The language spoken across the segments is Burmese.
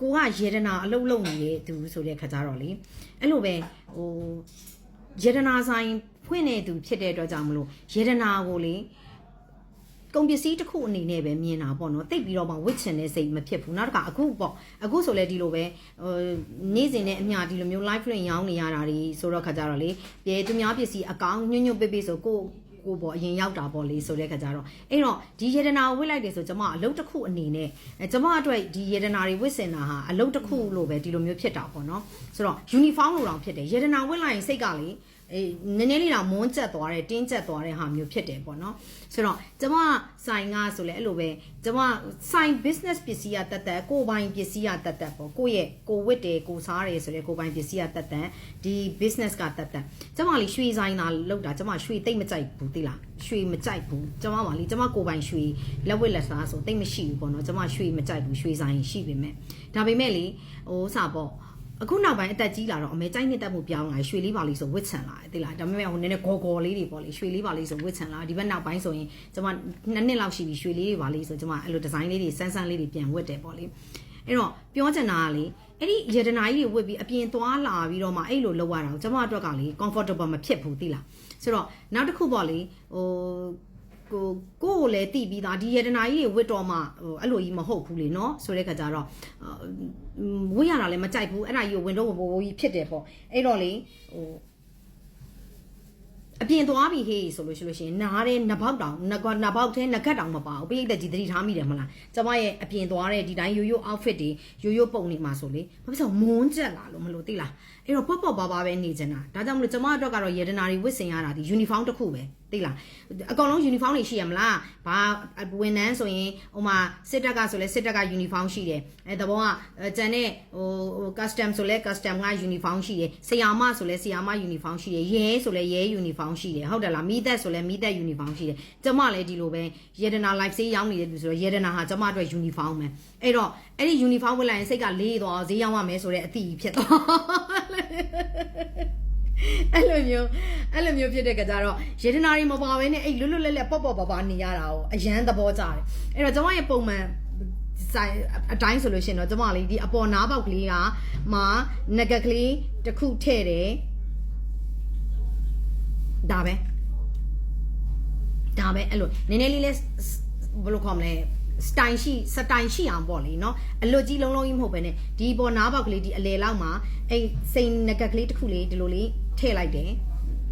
ကိုကယေဒနာအလုံးလုံးနေတဲ့သူဆိုတဲ့ခါကြတော့လေအဲ့လိုပဲဟိုယေဒနာဆိုင်ဖွင့်နေသူဖြစ်တဲ့အတွက်ကြောင့်မလို့ယေဒနာကိုလေကုန်ပစ္စည်းတစ်ခုအနေနဲ့ပဲမြင်တာပေါ့နော်တိတ်ပြီးတော့မှဝစ်ချင်တဲ့စိတ်မဖြစ်ဘူးနောက်တစ်ခါအခုပေါ့အခုဆိုလဲဒီလိုပဲနေ့စဉ်နဲ့အမျှဒီလိုမျိုး live လွှင့်ရောင်းနေရတာတွေဆိုတော့ခါကြတော့လေပြေသူများပစ္စည်းအကောင်ညွန့်ညွန့်ပေးပေးဆိုကိုပေါ့အရင်ရောက်တာပေါ့လေဆိုတဲ့ခါကြတော့အဲ့တော့ဒီယေဒနာကိုဝစ်လိုက်တယ်ဆိုကျွန်မအလုပ်တစ်ခုအနေနဲ့ကျွန်မအတွက်ဒီယေဒနာတွေဝစ်စင်တာဟာအလုပ်တစ်ခုလို့ပဲဒီလိုမျိုးဖြစ်တာပေါ့နော်ဆိုတော့ uniform လိုတောင်ဖြစ်တယ်ယေဒနာဝစ်လိုက်ရင်စိတ်ကလေနည်းနည်းလေးတော့မွန်းကျက်သွားတယ်တင်းကျက်သွားတဲ့ဟာမျိုးဖြစ်တယ်ပေါ့နော်ဆိုတော့ကျွန်မဆိုင်ကဆိုလဲအဲ့လိုပဲကျွန်မဆိုင် business ပစ္စည်းရတက်တက်ကိုပိုင်ပစ္စည်းရတက်တက်ပေါ့ကိုရဲ့ကိုဝစ်တယ်ကိုစားတယ်ဆိုလဲကိုပိုင်ပစ္စည်းရတက်တက်ဒီ business ကတက်တက်ကျွန်မလေးရွှေဆိုင်သာလောက်တာကျွန်မရွှေတိတ်မကြိုက်ဘူးသိလားရွှေမကြိုက်ဘူးကျွန်မပါလေကျွန်မကိုပိုင်ရွှေလက်ဝစ်လက်စားဆိုတိတ်မရှိဘူးပေါ့နော်ကျွန်မရွှေမကြိုက်ဘူးရွှေဆိုင်ရှိပေမဲ့ဒါပေမဲ့လေဟိုစပေါ့အခုနောက်ပိုင်းအသက်ကြီးလာတော့အမေကြိုက်နှစ်သက်မှုပြောင်းလာရွှေလေးပါလေးဆိုဝစ်ချန်လာတယ်သိလားဒါပေမဲ့ဟိုနည်းနည်းဂေါ်ဂေါ်လေးတွေပေါ့လေရွှေလေးပါလေးဆိုဝစ်ချန်လာဒီဘက်နောက်ပိုင်းဆိုရင်ကျွန်မ2နှစ်လောက်ရှိပြီရွှေလေးတွေပါလေးဆိုကျွန်မအဲ့လိုဒီဇိုင်းလေးတွေစမ်းလေးတွေပြန်ဝစ်တယ်ပေါ့လေအဲ့တော့ပြောချင်တာကလေအဲ့ဒီယေဒနာကြီးတွေဝစ်ပြီးအပြင်သွားလာပြီးတော့မှအဲ့လိုလောက်ရတာကျွန်မအတွက်ကလေ comfortable မဖြစ်ဘူးသိလားဆိုတော့နောက်တစ်ခုပေါ့လေဟိုကိုလည်းတိပြီးသားဒီယေဒနာကြီးတွေဝစ်တော့မှအဲ့လိုကြီးမဟုတ်ဘူးလေနော်ဆိုတဲ့ခါကျတော့ဝစ်ရတာလည်းမကြိုက်ဘူးအဲ့ဒါကြီးကိုဝင်တော့ဘိုးကြီးဖြစ်တယ်ပေါ့အဲ့တော့လေဟိုအပြင်သွားပြီဟေးဆိုလို့ရှိရင်နားတဲ့နဘောက်တောင်နဘောက်ထဲနဂတ်တောင်မပါဘူးပိတ်သက်ကြီးသတိထားမိတယ်မလားကျမရဲ့အပြင်သွားတဲ့ဒီတိုင်းရိုးရိုး outfit တွေရိုးရိုးပုံနေမှာဆိုလေဘာဖြစ်လို့မွန်းကျက်လာလို့မလို့သိလားအဲ့တော့ပေါ့ပါပဲနေချင်တာဒါကြောင့်မလို့ကျမအတွက်ကတော့ယေဒနာတွေဝစ်စင်ရတာဒီ uniform တစ်ခုပဲသိလားအကောင်လုံး uniform တွေရှိရမလားဘာဝန်ထမ်းဆိုရင်ဟိုမှာစစ်တပ်ကဆိုလဲစစ်တပ်က uniform ရှိတယ်အဲတဘောကကျန်တဲ့ဟို custom ဆိုလဲ custom က uniform ရှိတယ်ဆရာမဆိုလဲဆရာမ uniform ရှိတယ်ရဲဆိုလဲရဲ uniform ရှိတယ်ဟုတ်တယ်လားမိသက်ဆိုလဲမိသက် uniform ရှိတယ်ကျမလည်းဒီလိုပဲယေဒနာ live ဆေးရောင်းနေတဲ့သူဆိုတော့ယေဒနာဟာကျမအတွက် uniform ပဲအဲ့တော့အဲ့ဒီ uniform ဝတ်လိုက်ရင်စိတ်ကလေးသွားဈေးရောင်းရမယ်ဆိုတဲ့အသည့်ဖြစ်သွားအဲ့လိုမျိုးဖြစ်တဲ့ကကြတော့ယေဒနာတွေမပါဘဲနဲ့အဲ့လွတ်လပ်ပေါ့ပါနေရတာကိုအရန်သဘောကျတယ်အဲ့တော့ကျွန်မရဲ့ပုံမှန်ဆိုင်အတိုင်းဆိုလို့ရှိရင်တော့ကျွန်မလေးဒီအပေါ်နားပေါက်ကလေးကမှာငကက်ကလေးတစ်ခုထည့်တယ်ဒါပဲအဲ့လိုနည်းနည်းလေးလဲဘယ်လိုခေါ်မလဲစတိုင်ရှိအောင်ပေါ့လေနော်အလွတ်ကြီးလုံးကြီးမဟုတ်ပဲနဲ့ဒီပေါ်နားပေါက်ကလေးဒီအလေလောက်မှာအဲ့စိန်ငကက်ကလေးတစ်ခုလေးဒီလိုလေးထည့်လိုက်တယ်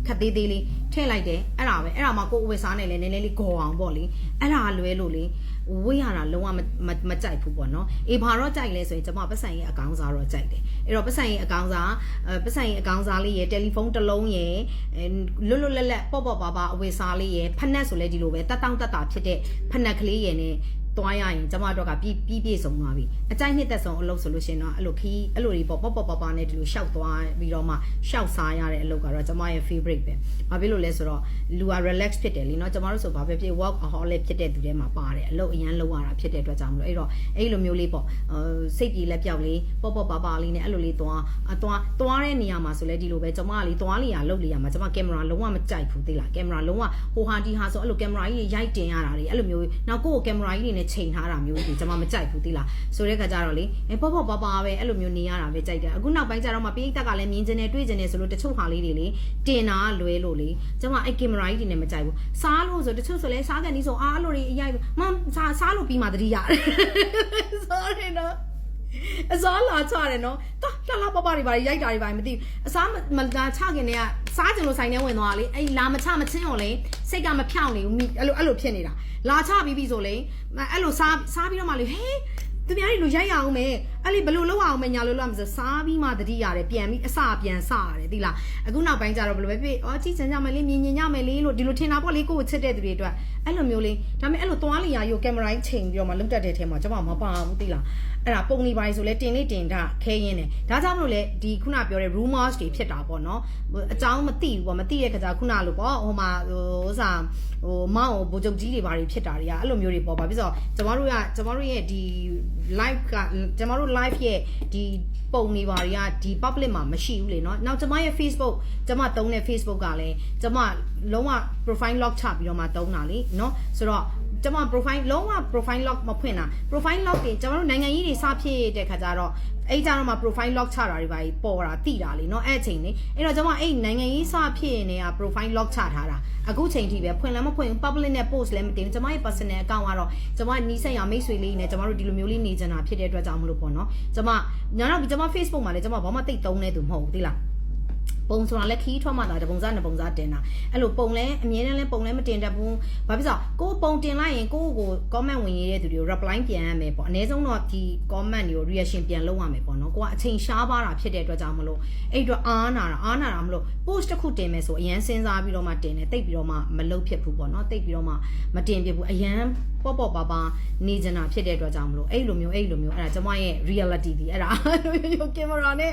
ခက်သေးသေးလေးထည့်လိုက်တယ်အဲ့ဒါပဲအဲ့ဒါမှကိုယ်ဝယ်စားနေလဲနည်းနည်းလေးဂေါ်အောင်ပေါ့လေအဲ့ဒါလွဲလို့လေဝေးရတာလုံးဝမကြိုက်ဘူးပေါ့နော်အေးဘာတော့ကြိုက်လဲဆိုရင်ကျွန်မပတ်စံရဲ့အကောင်းစားတော့ကြိုက်တယ်အဲ့တော့ပတ်စံရဲ့အကောင်းစားလေးရဲ့တယ်လီဖုန်းတစ်လုံးရဲ့လွတ်လပ်ပေါ့ပါအဝယ်စားလေးရဲ့ဖက်နက်ဆိုလဲဒီလိုပဲတက်တောင့်တက်တာဖြစ်တဲ့ဖက်နက်ကလေးရဲ့နဲ့သွားရရင်ကျမတို့ကပြည့်စုံသွားပြီအကြိုက်နှစ်သက်ဆုံးအလုပ်ဆိုလို့ရှင်တော့အဲ့လိုတွေပေါ့ပါနဲ့ဒီလိုရှောက်သွားပြီးတော့မှရှောက်စားရတဲ့အလုပ်ကတော့ကျမရဲ့ favorite ပဲဘာဖြစ်လို့လဲဆိုတော့လူက relax ဖြစ်တယ်လीเนาะကျမတို့ဆိုဘာပဲဖြစ် workaholic ဖြစ်တဲ့သူတွေမှာပါတယ်အလုပ်အရန်လုပ်ရတာဖြစ်တဲ့အတွက်ကြောင့်မလို့အဲ့တော့အဲ့လိုမျိုးလေးပေါ့စိတ်ပြေလက်ပြောက်လေးပေါ့ပါလေးနဲ့အဲ့လိုလေးသွားတဲ့နေရာမှာဆိုလဲဒီလိုပဲကျမကလေးသွားလေရလုပ်လေရမှာကျမကင်မရာလုံးဝမကြိုက်ဘူးသိလားကင်မရာလုံးဝဟိုဟာဒီဟာဆိုအဲ့လိုကင်မရာကြီးရိုက်တင်ရတာတွေအဲ့လိုမျိုးနောက်ကိုယ့်ကိုကင်မရာကြီးတွေနဲ့ချိန်ထားတာမျိုးဒီကျွန်မမကြိုက်ဘူးသိလားဆိုတဲ့ခါကျတော့လေပေါ့ပါပဲအဲ့လိုမျိုးနေရတာပဲကြိုက်တယ်အခုနောက်ပိုင်းကျတော့မှပိဋကလည်းမြင်ကျင်နေတွေ့ကျင်နေဆိုလို့တချို့ဟာလေးတွေလေတင်တာလွဲလို့လေကျွန်မအဲ့ကင်မရာကြီးတွေနဲ့မကြိုက်ဘူးစားလို့ဆိုတချို့ဆိုလဲစားကန်ဒီဆိုအားလို့တွေအရိုက်မစားလို့ပြီးမှတတိရတယ် sorry နော်အစားလာချတယ်နော်တော်လှပပတွေပါရိုက်တာတွေပါမသိအစားမလာချခင်တည်းကစားကျင်လို့ဆိုင်ထဲဝင်သွားလေအဲ့လာမချမချင်းအောင်လေစိတ်ကမဖြောင်းနေဘူးအဲ့လိုဖြစ်နေတာလာချပြီးဆိုလေအဲ့လိုစားပြီးတော့မှလေဟေးသူများတွေလိုရိုက်ရအောင်မယ်အဲ့လေဘယ်လိုလုပ်အောင်မညာလို့လို့မဆိုစားပြီးမှတတိရတယ်ပြန်ပြီးအစပြန်စရတယ်သိလားအခုနောက်ပိုင်းကျတော့ဘယ်လိုပဲဖြစ်ကြည့်ချင်ကြမယ်လေမြင်ကြမယ်လေလို့ဒီလိုထင်တာပေါ့လေကိုယ်ချစ်တဲ့သူတွေအတွက်အဲ့လိုမျိုးလေးဒါပေမဲ့အဲ့လိုသွားလီယာရိုကင်မရာကြီးချိန်ပြီးတော့မှလုံတက်တဲ့ထဲမှာကျွန်မမပါဘူးသိလားအဲ့ဒါပုံနေပါဆိုလဲတင်တာခဲရင်းတယ်ဒါကြောင့်မလို့လေဒီခုနပြောတဲ့ rumors တွေဖြစ်တာပေါ့နော်အကြောင်းမသိဘူးပေါ့မသိတဲ့ခါကျခုနလိုပေါ့ဟိုမှာမောင်ဘိုချုပ်ကြီးတွေဘာတွေဖြစ်တာတွေကအဲ့လိုမျိုးတွေပေါ့ပါပြီးတော့ကျမတို့ရဲ့ဒီ live ကကျမတို့ live ရဲ့ဒီပုံနေပါတွေကဒီ public မှာမရှိဘူးလေเนาะနောက်ကျမရဲ့ Facebook ကျမသုံးတဲ့ Facebook ကလည်းကျမလုံးဝ profile lock ချပြီးတော့မှသုံးတာလေเนาะဆိုတော့ ကျွန်မ profile လုံးဝ profile lock မဖွင့်တာ profile lock တွေကျွန်တော်တို့နိုင်ငံကြီးတွေစဖြစ်တဲ့ခါကျတော့အဲ့ကြတော့မှ profile lock ချတာတွေပါပေါ်တာတိတာလေเนาะအဲ့အချိန်လေအဲ့တော့ကျွန်မအဲ့နိုင်ငံကြီးစဖြစ်နေက profile lock ချထားတာအခုချိန်ထိပဲဖွင့်လည်းမဖွင့် public နဲ့ post လည်းမတင်ကျွန်မရဲ့ personal account ကတော့ကျွန်မနီးစပ်ရမိတ်ဆွေလေးနဲ့ကျွန်တော်တို့ဒီလိုမျိုးလေးနေကြတာဖြစ်တဲ့အတွက်ကြောင့်မလို့ပေါ့เนาะကျွန်မညာတော့ကျွန်မ Facebook မှာလည်းကျွန်မဘာမှတိတ်သုံးနေသူမဟုတ်ဘူးသိလားပုံဆိုတာလည်းခီးထွက်မှသာတပုံစားနှစ်ပုံစားတင်တာအဲ့လိုပုံလဲအမြဲတမ်းလဲပုံလဲမတင်တတ်ဘူးဘာဖြစ်လို့ကိုပုံတင်လိုက်ရင်ကို comment ဝင်ရတဲ့သူတွေကို reply ပြန်ရမယ်ပေါ့အနည်းဆုံးတော့ဒီ comment တွေကို reaction ပြန်လုပ်ရမယ်ပေါ့နော်ကိုကအချိန်ရှားပါတာဖြစ်တဲ့အတွက်ကြောင့်မလို့အဲ့အတွက်အားနာတာမလို့ post တစ်ခုတင်မယ်ဆိုအရန်စဉ်းစားပြီးတော့မှတင်တယ်တိတ်ပြီးတော့မှမလုပ်ဖြစ်ဘူးပေါ့နော်တိတ်ပြီးတော့မှမတင်ပြဘူးအရန်ပေါ့ပါနေကြတာဖြစ်တဲ့အတွက်ကြောင့်မလို့အဲ့လိုမျိုးအဲ့ဒါကျွန်မရဲ့ reality ဒီအဲ့ဒါကင်မရာနဲ့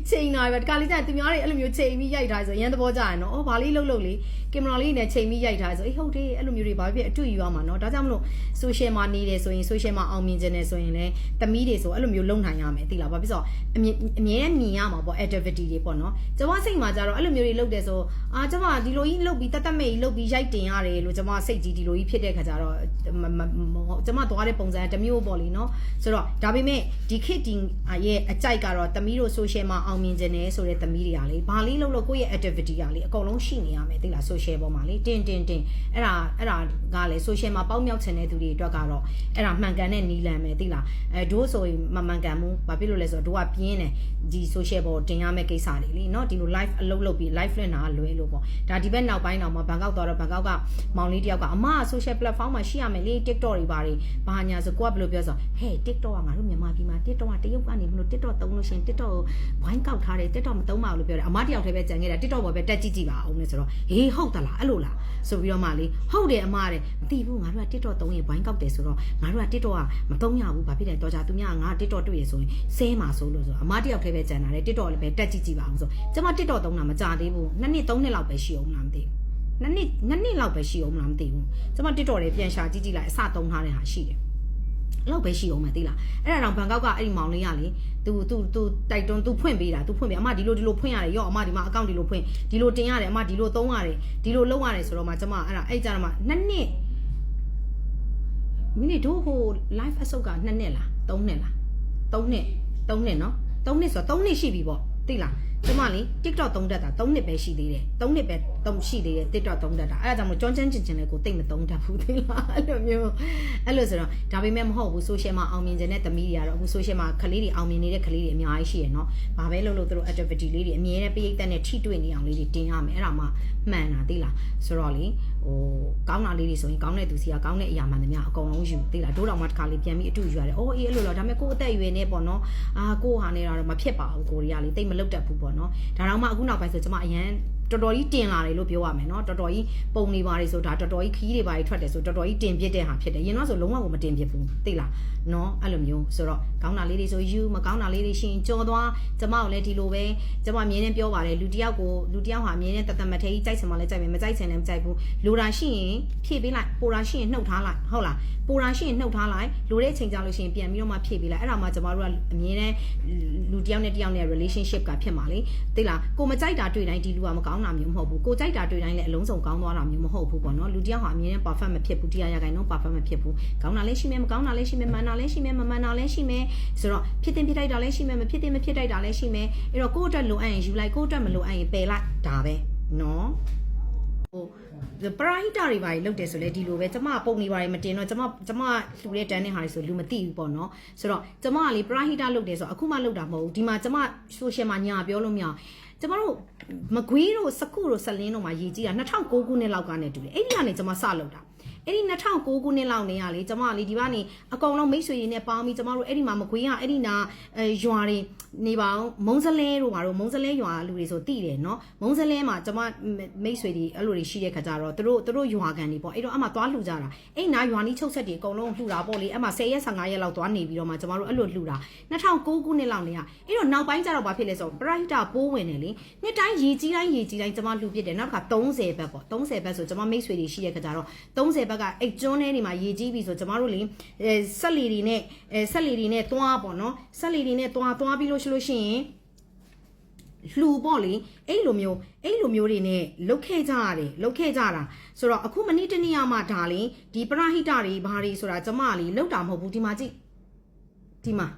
ချိန်လာပဲတခါလေးကျရင်သူများတွေအဲ့လိုမျိုးချိန်ပြီးရိုက်ထားဆိုအရန်သဘောကျရင်နော်အော်ဘာလေးလှုပ်လေကင်မရာလေးနဲ့ချိန်ပြီးရိုက်ထားဆိုအေးဟုတ်တယ်အဲ့လိုမျိုးတွေဘာဖြစ်အတူယူရမှာနော်ဒါကြောင့်မလို့ social မှာနေတယ်ဆိုရင် social မှာအောင်မြင်ခြင်းနဲ့ဆိုရင်လည်းသမီးတွေဆိုအဲ့လိုမျိုးလုံနိုင်ရမယ်သိလားဘာဖြစ်လို့အမြဲမြင်ရမှာပေါ့ activity တွေပေါ့နော်ကျွန်မစိတ်မှာကြတော့အဲ့လိုမျိုးတွေလုပ်တယ်ဆိုကျွန်မဒီလိုကြီးလုပ်ပြီးတတ်မဲ့ကြီးလုပ်ပြီးရိုက်တင်ရတယ်လို့ကျွန်မစိတ်ကြီးဒီလိုကြီးဖြစ်တဲ့ခါကျတော့ကျွန်မသွားတဲ့ပုံစံတစ်မျိုးပေါ့လေနော်ဆိုတော့ဒါပေမဲ့ဒီခေတ်ဒီရဲ့အကြိုက်ကတော့သမီးတို့ social မှာအောင်မြင်ခြင်းနဲ့ဆိုတဲ့သမီးတွေကလေဘာလေးလုပ်လို့ကိုယ့်ရဲ့ activity ကလေအကုန်လုံးရှိနေရမယ်သိလား social ပေါ်မှာလေတင်အဲ့ဒါကလေ social မှာပေါက်မြောက်ချင်တဲ့သူတွေအတွက်ကတော့အဲ့ဒါမှန်ကန်တဲ့နီလန်ပဲသိလားဒို့ဆိုရင်မမှန်ကန်ဘူးဘာဖြစ်လို့လဲဆိုတော့ဒို့ကပြင်းတယ်ဒီ social ပေါ်တင်ရမယ့်ကိစ္စတွေလေနော်ဒီလို live အလုပ်လုပ်ပြီး live လွှင့်တာလွဲလို့ပေါ့ဒါဒီဘက်နောက်ပိုင်းတော့မှဘန်ကောက်သွားတော့ဘန်ကောက်ကမောင်လေးတယောက်ကအမ social platform မှာရှိရမယ်လေ TikTok တွေဘာညာဆိုကိုကဘယ်လိုပြောဆိုဟဲ့ TikTok ကငါတို့မြန်မာပြည်မှာ TikTok ကတရုတ်ကနေမလို့ TikTok သုံးလို့ရှင် TikTok ကိုဝိုင်းကောက်ထားတယ် TikTok မသုံးပါဘူးလို့ပြောတယ်အမတယောက်တည်းပဲကြံခဲ့တာ TikTok ပေါ်ပဲတက်ကြည့်ပါအောင်လေဆိုတော့ဟေးဟုတ်သလားအဲ့လိုလားဆိုပြီးတော့မှလေဟုတ်တယ်အမတဲ့မသိဘူးငါတို့က TikTok သုံးရင်ဝိုင်းကောက်တယ်ဆိုတော့ငါတို့က TikTok ကမသုံးရဘူးဘာဖြစ်လဲတော့ကြသူများငါ TikTok တွေ့ရဆိုရင်ဆဲမှာဆိုလို့ဆိုအမတယောက်တည်းပဲကြံတာလေ TikTok လည်းပဲတက်ကြည့်ပါအောင်ဆိုကျွန်မ TikTok သုံးတာမကြသေးဘူး2နှစ်3နှစ်လောက်ပဲရှိအောင်လားမသိဘူးနှစ်လောက်ပဲရှိအောင်လားမသိဘူးကျွန်မ TikTok တွေပြန်ရှာကြည့်လိုက်အစသုံးထားတဲ့ဟာရှိတယ်လောက်ပဲရှိအောင်မသိလားအဲ့ဒါတော့ဘန်ကောက်ကအဲ့ဒီမောင်လေးကလေသူတိုက်တွန်းသူဖွင့်ပေးတာသူဖွင့်ပေးအမဒီလိုဖွင့်ရတယ်ရော့အမဒီမှာအကောင့်ဒီလိုဖွင့်ဒီလိုတင်ရတယ်အမဒီလိုသုံးရတယ်ဒီလိုလုပ်ရတယ်ဆိုတော့မှကျွန်မအဲ့ကြတော့မှ2နှစ်မိနစ်တို့ဟို live အဆုတ်က2နှစ်လား3နှစ်လား3နှစ်နော်3နှစ်ဆိုတော့3နှစ်ရှိပြီပေါ့သိလားကျွန်မလေ TikTok သုံးတတ်တာ3နှစ်ပဲရှိသေးတယ်3နှစ်ပဲရှိသေးတယ် TikTok သုံးတတ်တာအဲ့ဒါကြောင့်မို့ကျွမ်းကျင်လည်းကိုတိတ်မသုံးတတ်ဘူးသိလားအဲ့လိုမျိုးအဲ့လိုဆိုတော့ဒါပေမဲ့မဟုတ်ဘူး social မှာအောင်မြင်ခြင်းတဲ့သမီးတွေကတော့အခု social မှာကလေးတွေအောင်မြင်နေတဲ့ကလေးတွေအများကြီးရှိရယ်နော်ဘာပဲလုပ်လို့သူတို့ activity လေးတွေအမြဲတမ်းပိတ်သက်နဲ့ထိတွေ့နေအောင်လေးတွေတင်ရမယ်အဲ့ဒါမှမှန်တာသိလားဆိုတော့လေဟိုကောင်းတာလေးတွေဆိုရင်ကောင်းတဲ့သူစီကကောင်းတဲ့အရာမှန်သမျှအကုန်လုံးယူသိလားတို့တော်မှတစ်ခါလေးပြန်ပြီးအတူယူရတယ်အော်အေးအဲ့လိုလားဒါပေမဲ့ကိုယ်အသက်အရွယ်နဲ့ပေါ့နော်ကိုယ်ဟာနေတော့မဖြစ်ပါဘူးကိုရီးယားလေးတိတ်မလုတ်တတ်ဘူးပေါ့နော်ဒါတော့မှအခုနောက်ပိုင်းဆိုကျွန်မအရန်တော်တော်ကြီးတင်လာတယ်လို့ပြောရမယ်เนาะတော်တော်ကြီးပုံနေပါတယ်ဆိုဒါတော်တော်ကြီးခီးတွေပါထွက်တယ်ဆိုတော်တော်ကြီးတင်ပြစ်တဲ့ဟာဖြစ်တယ်ရင်တော့ဆိုလုံးဝကိုမတင်ပြစ်ဘူးသိလားเนาะအဲ့လိုမျိုးဆိုတော့ကောင်းတာလေးတွေဆိုယူမကောင်းတာလေးတွေရှင်ကြော်သွားကျမကိုလည်းဒီလိုပဲကျမအမြင်နဲ့ပြောပါတယ်လူတယောက်ဟာအမြင်နဲ့တသက်မထဲကြီးကြိုက်ချင်မှလည်းကြိုက်မယ်မကြိုက်ချင်လည်းမကြိုက်ဘူးလိုတာရှိရင်ဖြည့်ပေးလိုက်ပိုတာရှိရင်နှုတ်ထားလိုက်ဟုတ်လားပိုတာရှိရင်နှုတ်ထားလိုက်လိုတဲ့အချိန်ကြလို့ရှိရင်ပြန်ပြီးတော့မှဖြည့်ပေးလိုက်အဲ့ဒါမှကျမတို့ကအမြင်နဲ့လူတယောက်နဲ့တယောက်နဲ့ relationship ကဖြစ်မှာလေသိလားကိုမကြိုက်တာတွေ့တိုင်းဒီလူကမကောင်းတာမျိုးမဟုတ်ဘူးကိုကြိုက်တာတွေ့တိုင်းလည်းအလုံးစုံကောင်းသွားတာမျိုးမဟုတ်ဘူးပေါ့နော်လူတယောက်ဟာအမြင်နဲ့ perfect မဖြစ်ဘူးတရားရခိုင်တော့ perfect မဖြစ်ဘူးကောင်းတာလည်းရှိမယ်မကောင်းတာလည်းရှိမယ်မှန်တာလည်းရှိမယ်မမှန်တာလည်းရှိမယ်ဆိုတော့ဖြစ်တင်ဖြစ်တိုက်တာလည်းရှိမယ်မဖြစ်တင်မဖြစ်တိုက်တာလည်းရှိမယ်အဲ့တော့ကိုယ့်အတွက်လိုအပ်ရင်ယူလိုက်ကိုယ့်အတွက်မလိုအပ်ရင်ပယ်လိုက်ဒါပဲနော်ဟိုပရာဟိတတွေပါလုတ်တယ်ဆိုလေဒီလိုပဲကျမပုံနေပါတယ်မတင်တော့ကျမလှူတဲ့တန်းတဲ့ဟာတွေဆိုလူမသိဘူးပေါ့နော်ဆိုတော့ကျမကလေပရာဟိတလုတ်တယ်ဆိုအခုမှလုတ်တာမဟုတ်ဘူးဒီမှာကျမ social မှာညာပြောလို့မရကျမတို့မကွေးတို့စကုတို့ဆက်လင်းတို့မှာရည်ကြီးတာ2009ခုနှစ်လောက်ကနေတူတယ်အဲ့ဒီကနေကျမစလုတ်တာအဲ့ဒီ2009ခုနှစ်လောက်နေရလေကျမလေဒီကနေအကောင်လုံးမိတ်ဆွေတွေနဲ့ပေါင်းပြီးကျမတို့အဲ့ဒီမှာမကွေးရအဲ့ဒီနာရွာတွေနေပါအောင်မုံစလဲတို့မှာတော့မုံစလဲရွာလူတွေဆိုတိတယ်နော်မုံစလဲမှာကျမမိတ်ဆွေတွေအဲ့လိုတွေရှိတဲ့ခါကျတော့သူတို့ရွာကန်တွေပေါ့အဲ့တော့အမှသွားလှူကြတာအဲ့နာရွာနီးချုပ်ဆက်တွေအကုန်လုံးလှူတာပေါ့လေအမှ10ရက်15ရက်လောက်သွားနေပြီးတော့မှကျမတို့အဲ့လိုလှူတာ2009ခုနှစ်လောက်နေရအဲ့တော့နောက်ပိုင်းကျတော့ဘာဖြစ်လဲဆိုတော့ brighter ပိုးဝင်တယ်လေနှစ်တိုင်းရေကြီးတိုင်းကျမလှူပြစ်တယ်နောက်တစ်ခါ30ဘက်ပေါ့30ဘက်ဆိုကျမမိတ်ဆွေတွေရှိတဲ့ခါကျတော့30ဘက်ကအဲ့ကျွန်းထဲတွေမှာရေကြီးပြီဆိုကျမတို့လေဆက်လီတွေနဲ့သွားပေါ့နော်ဆက်လီတွေနဲ့သွားပြီးလို့ရှိရင် လှူပေါ့လေအဲ့လိုမျိုးတွေနဲ့လုတ်ခဲ့ကြရတယ်လုတ်ခဲ့ကြတာဆိုတော့အခုမနေ့တနေ့မှဒါလေဒီပရဟိတတွေဘာတွေဆိုတာကျမလေးလုတ်တာမဟုတ်ဘူးဒီမှာကြည့်ဒီမှာ